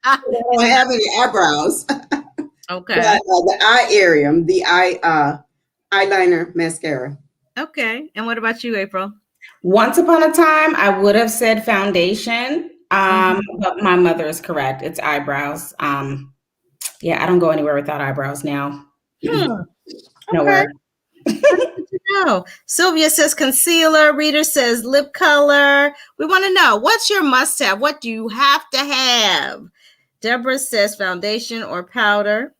don't have any eyebrows. Okay. But, the eye area, the eyeliner, mascara. Okay. And what about you, April? Once upon a time, I would have said foundation, but my mother is correct. It's eyebrows. Yeah, I don't go anywhere without eyebrows now. Nowhere. No. Sylvia says concealer. Rita says lip color. We want to know, what's your must-have? What do you have to have? Deborah says foundation or powder.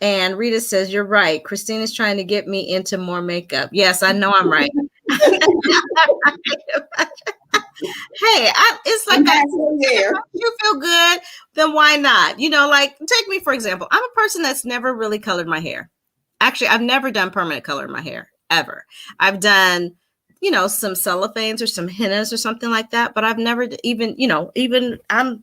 And Rita says, you're right. Christine is trying to get me into more makeup. Yes, I know I'm right. Hey, it's like if you feel good, then why not? You know, like take me for example. I'm a person that's never really colored my hair. Actually, I've never done permanent color in my hair ever. I've done, some cellophanes or some hennas or something like that, but I've never even I'm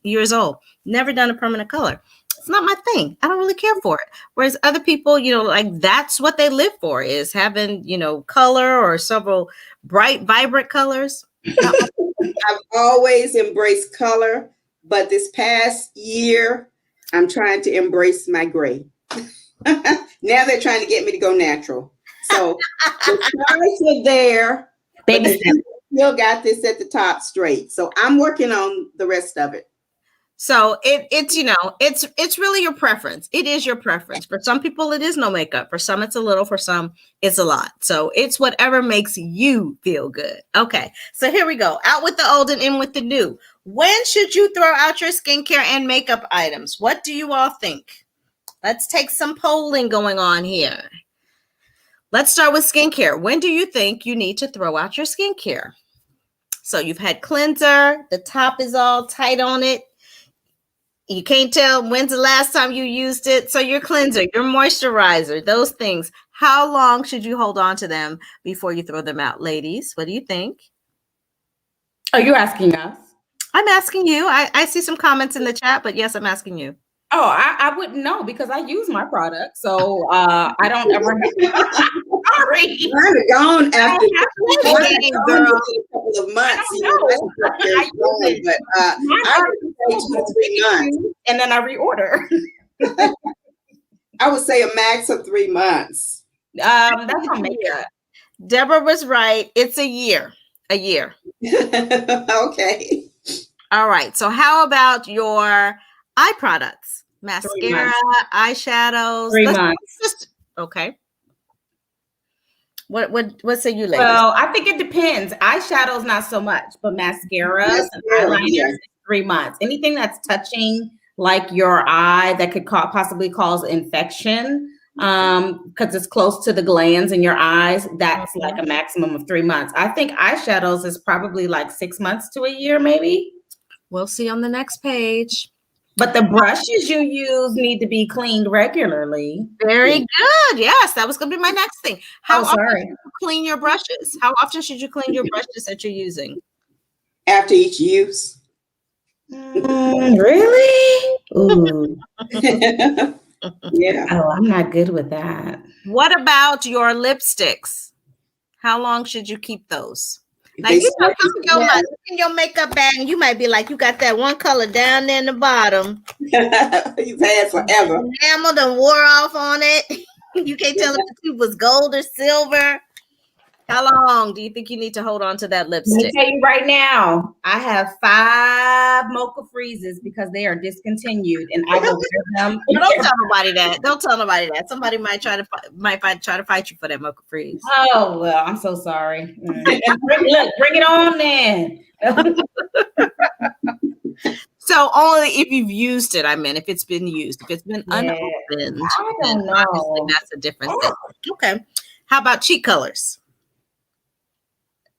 years old, never done a permanent color. It's not my thing. I don't really care for it. Whereas other people, like that's what they live for, is having, color or several bright, vibrant colors. I've always embraced color, but this past year, I'm trying to embrace my gray. Now they're trying to get me to go natural. So the colors are there, but still got this at the top straight. So I'm working on the rest of it. So it's really your preference. It is your preference. For some people, it is no makeup. For some, it's a little. For some, it's a lot. So it's whatever makes you feel good. Okay. So here we go. Out with the old and in with the new. When should you throw out your skincare and makeup items? What do you all think? Let's take some polling going on here. Let's start with skincare. When do you think you need to throw out your skincare? So you've had cleanser. The top is all tight on it. You can't tell when's the last time you used it. So your cleanser, your moisturizer, those things, how long should you hold on to them before you throw them out? Ladies, what do you think? Are you asking us? I'm asking you. I see some comments in the chat, but yes, I'm asking you. Oh, I wouldn't know because I use my product. So I don't ever have sorry. I'm gone after a couple of months. I use it. But I would say 2 to 3 months. And then I reorder. I would say a max of 3 months. That's not makeup. Deborah was right. It's a year. A year. Okay. All right. So how about your eye products? Mascara, eyeshadows. 3 months. Okay. What say you, ladies? Well, I think it depends. Eyeshadows, not so much, but mascaras and eyeliners, 3 months. Anything that's touching like your eye that could possibly cause infection because it's close to the glands in your eyes. That's like a maximum of 3 months. I think eyeshadows is probably like 6 months to a year, maybe. We'll see on the next page. But the brushes you use need to be cleaned regularly. Very good. Yes, that was going to be my next thing. How often sorry. should you clean your brushes? How often should you clean your brushes that you're using? After each use. Really? Ooh. Yeah. Oh, I'm not good with that. What about your lipsticks? How long should you keep those? Now, They you know, start in your makeup bag, and you might be like, you got that one color down there in the bottom. You've had forever. Enamel done wore off on it. You can't tell if the tube was gold or silver. How long do you think you need to hold on to that Let lipstick? me tell you right now, I have 5 mocha freezes because they are discontinued, and I will wear them. Don't tell nobody that. Don't tell nobody that. Somebody might try to fight you for that mocha freeze. Oh well, I'm so sorry. Bring it on then. So only if you've used it. I mean, if it's been used, if it's been unopened, I then don't know. obviously that's a different thing. Okay. How about cheek colors?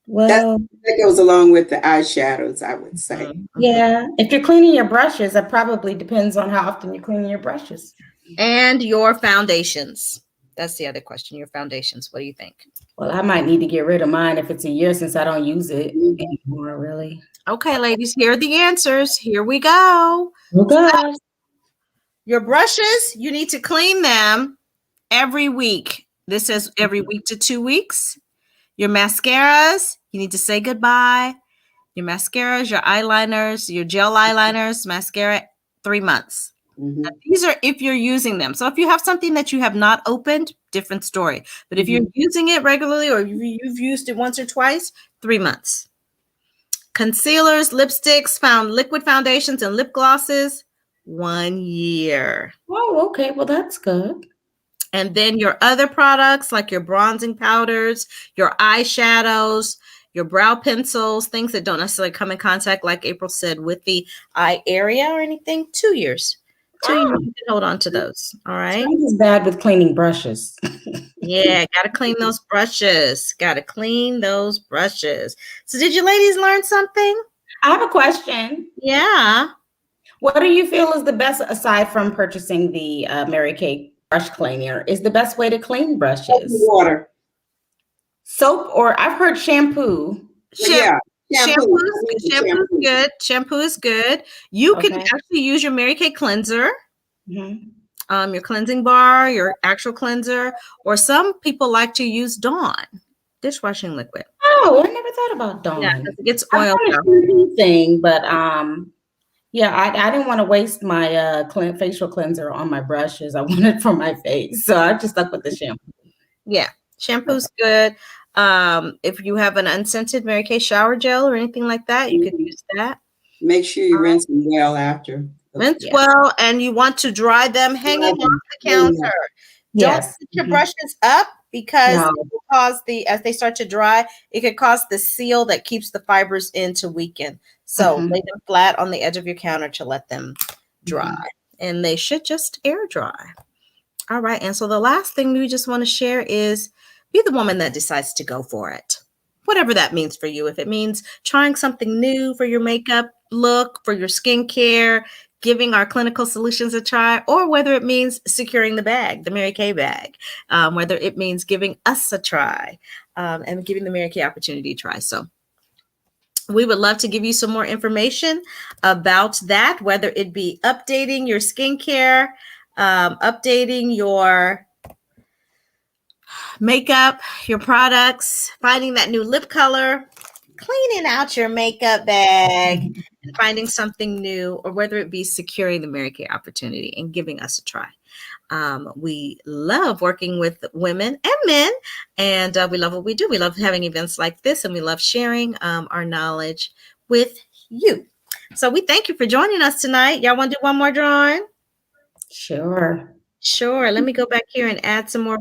Well, That goes along with the eyeshadows, I would say. yeah. If you're cleaning your brushes, it probably depends on how often you're cleaning your brushes. And your foundations. That's the other question. Your foundations. What do you think? Well, I might need to get rid of mine if it's a year since I don't use it anymore, really. Okay, ladies, here are the answers. Here we go. Okay. Your brushes, you need to clean them every week. This says every week to 2 weeks. Your mascaras, you need to say goodbye. Your mascaras, your eyeliners, your gel eyeliners, mascara, 3 months. Now, these are if you're using them. So if you have something that you have not opened, different story. But if you're using it regularly or you've used it once or twice, 3 months. Concealers, lipsticks, liquid foundations, and lip glosses, 1 year. Oh, okay. Well, that's good. And then your other products like your bronzing powders, your eyeshadows, your brow pencils, things that don't necessarily come in contact, like April said, with the eye area or anything, 2 years. 2 years, you can hold on to those. All right. This is bad with cleaning brushes. Yeah, got to clean those brushes. Got to clean those brushes. So did you ladies learn something? I have a question. Yeah. What do you feel is the best, aside from purchasing the Mary Kay brush cleaner, is the best way to clean brushes? Water. Soap, or I've heard shampoo. Yeah. Shampoo is good. Shampoo is good. You can actually use your Mary Kay cleanser, your cleansing bar, your actual cleanser, or some people like to use Dawn dishwashing liquid. Oh, I never thought about Dawn. Yeah, it gets oil thing, but yeah, I didn't want to waste my facial cleanser on my brushes. I wanted it for my face, so I just stuck with the shampoo. Yeah, shampoo's good. If you have an unscented Mary Kay shower gel or anything like that, you can use that. Make sure you rinse them well after. Rinse well, and you want to dry them hanging off the counter. Don't put your brushes up because it will cause as they start to dry, it could cause the seal that keeps the fibers in to weaken. So lay them flat on the edge of your counter to let them dry. And they should just air dry. All right. And so the last thing we just want to share is be the woman that decides to go for it. Whatever that means for you. If it means trying something new for your makeup look, for your skincare, giving our clinical solutions a try, or whether it means securing the bag, the Mary Kay bag, whether it means giving us a try and giving the Mary Kay opportunity to try. So we would love to give you some more information about that, whether it be updating your skincare, updating your makeup, your products, finding that new lip color, cleaning out your makeup bag, and finding something new, or whether it be securing the Mary Kay opportunity and giving us a try. We love working with women and men, and we love what we do. We love having events like this, and we love sharing our knowledge with you. So we thank you for joining us tonight. Y'all want to do one more drawing? Sure. Let me go back here and add some more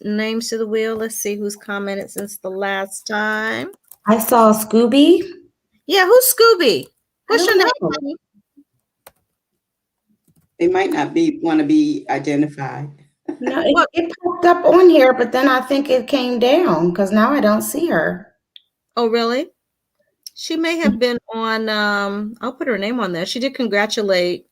names to the wheel. Let's see who's commented since the last time. I saw Scooby. Yeah, who's Scooby? What's your name? They might not want to be identified. No, it popped up on here, but then I think it came down because now I don't see her. Oh, really? She may have been on, I'll put her name on there. She did congratulate.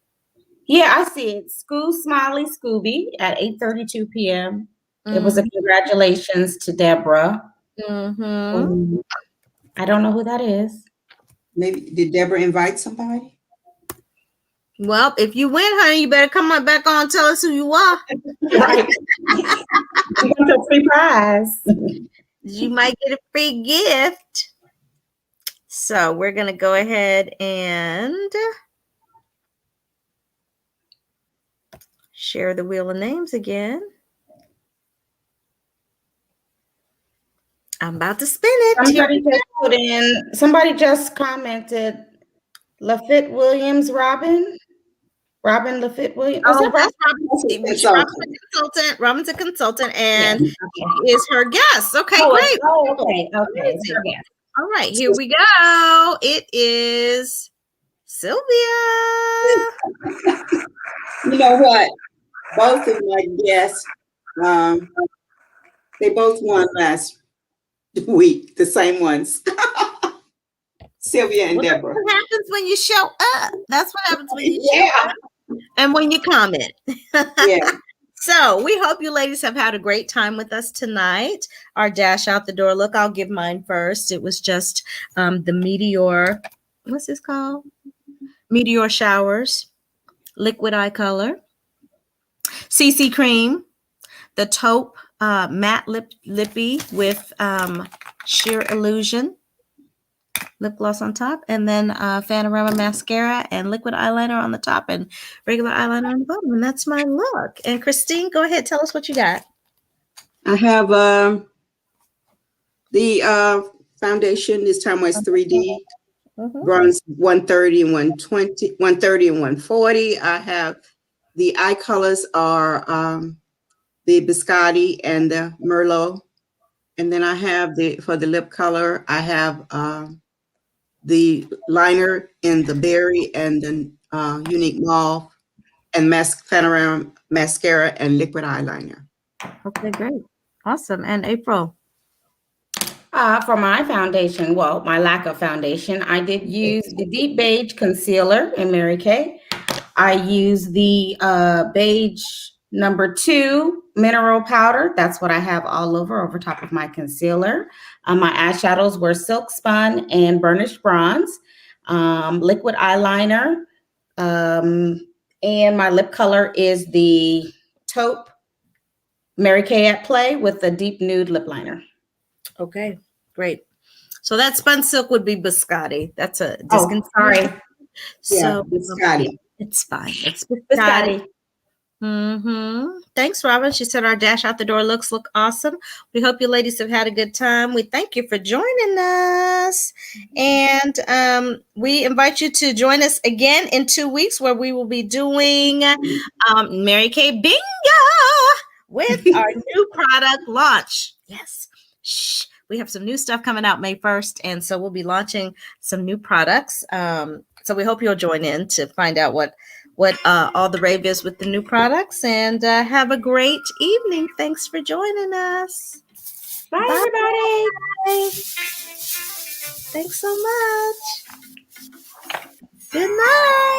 Yeah, I see it. School Smiley Scooby at 8:32 p.m. It was a Mm-hmm. congratulations to Deborah. Mm-hmm. I don't know who that is. Maybe did Deborah invite somebody? Well, if you win, honey, you better come on back on and tell us who you are. Right. You got a free prize. You might get a free gift. So we're going to go ahead and share the wheel of names again. I'm about to spin it. Somebody just commented, Lafitte Williams, Robin Lafitte Williams. Is that That's Robin? Robin's a consultant, and Yeah. he is her guest. Okay, great. Okay. It's her guest. All right, here we go. It is Sylvia. You know what? Both of my guests, they both won last week, the same ones. Sylvia and Deborah. That's what happens when you show up. That's what happens when you show up and when you comment. Yeah. So we hope you ladies have had a great time with us tonight. Our dash out the door look, I'll give mine first. It was just the Meteor, what's this called? Meteor Showers, Liquid Eye Color, CC Cream, the Taupe Matte Lippy with Sheer Illusion lip gloss on top, and then Panorama mascara and liquid eyeliner on the top and regular eyeliner on the bottom. And that's my look. And Christine, go ahead. Tell us what you got. I have the foundation. This time was 3D. Bronze 130 and 120, 130 and 140. I have the eye colors are the Biscotti and the Merlot. And then I have for the lip color, I have the liner in the berry and the unique mauve and panorama mascara and liquid eyeliner. Okay, great. Awesome. And April? For my foundation, well, my lack of foundation, I did use the Deep Beige Concealer in Mary Kay. I used the Beige number 2 Mineral Powder. That's what I have all over top of my concealer. My eyeshadows were Silk Spun and Burnished Bronze. Liquid eyeliner. And my lip color is the Taupe Mary Kay at Play with the Deep Nude Lip Liner. Okay, great. So that spun silk would be Biscotti. That's a sorry. So Biscotti. It's fine. It's Biscotti. Thanks, Robin. She said our dash out the door looks look awesome. We hope you ladies have had a good time. We thank you for joining us. And we invite you to join us again in 2 weeks where we will be doing Mary Kay Bingo with our new product launch. Yes. Shh. We have some new stuff coming out May 1st. And so we'll be launching some new products. So we hope you'll join in to find out what all the rave is with the new products, and have a great evening. Thanks for joining us. Bye, everybody. Bye. Thanks so much. Good night.